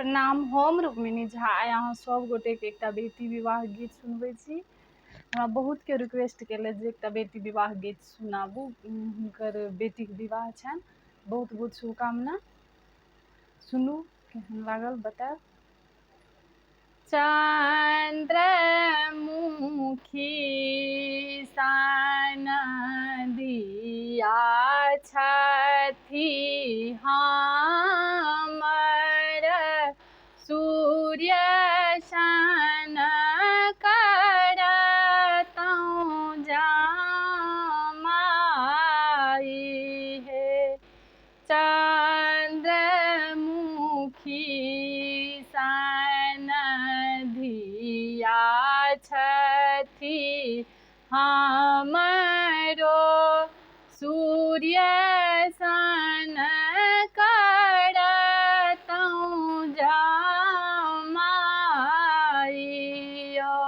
प्रणाम। हम रुक्मिणी झा अहाँ सब गोटे के एकटा बेटी विवाह गीत सुनबै छी। हमरा बहुत के रिक्वेस्ट केलथि जे एकटा बेटी विवाह गीत सुनाबू, हुनकर बेटी के विवाह छनि। बहुत बहुत शुभकामना। सुनू केहन लागल बतायब। चंद्रमुखी सन दिया छथि हमर सूर्य सन करतौं जमाई हे। चंद्रमुखी सन धिया छथि हमरो सूर्य सन करतौं जमाई हो।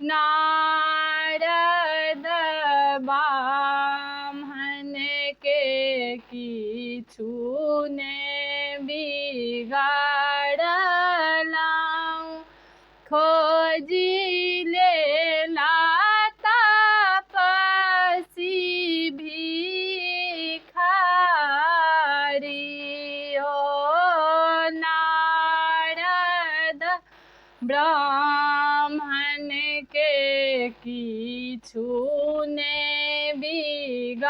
नारद ब्राह्मण के किछु ने बिगाड़लौं, खोजी लेला तपस्वी भिखारी हो। नारद ब्राह्मण के किछु ने बिगाड़ल,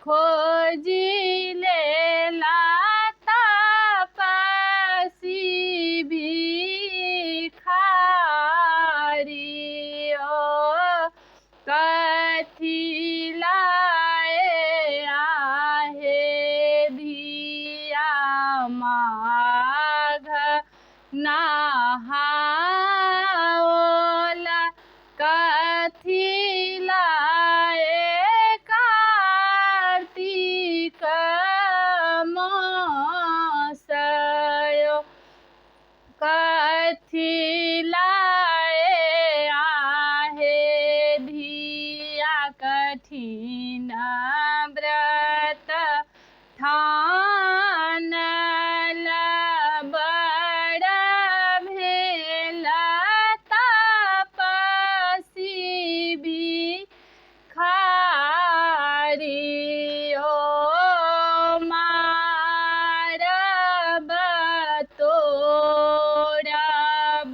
खोजी लेला तपस्वी भिखारी हो। कथी लाए आहे धिया माघ नहाओल, कथी लाए कार्तिक मास यो। कथी लाए आहे धिया कठिन व्रत ठानल, बड़ भेल तपस्वी भिखारी हो। मारब तोड़ब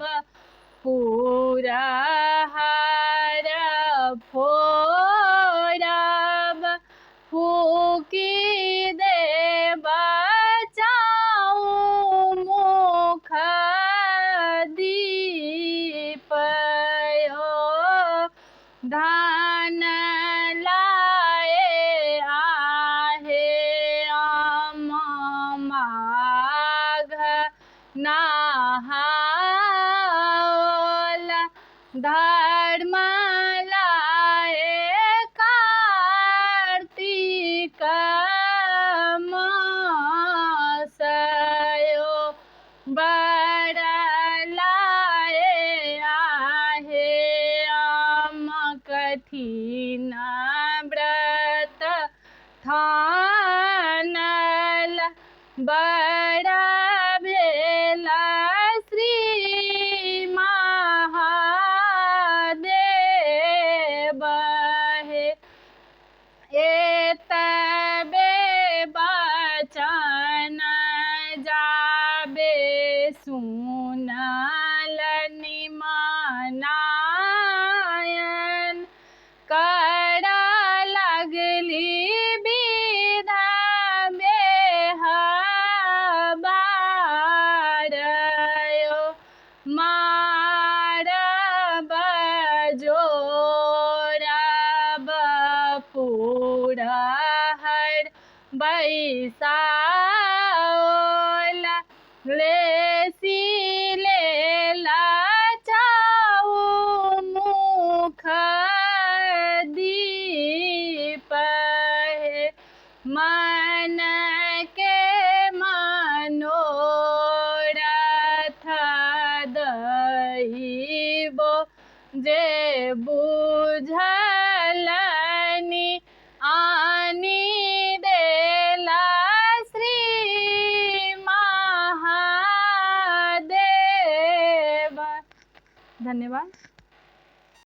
पुरहर फोड़ब, फूकी देब चौमुख दीप हो। धन लाए आहे माघ नहाओल, धर्म लाए कार्तिक मास यो। बड़ लाए आहे कठिन व्रत ठानल, बड़ भेल श्री महादेव हे। एतबे बचन जाबे सुनल निमनायन, कर लगली विधा बेहबार यो। मारब जोड़ब पुरहर बैसाओल, लेसी लेला चौमुख दीप हे। मन के मनोरथ दइबो जे बुझलनि आनि देला श्री धन्यवाद।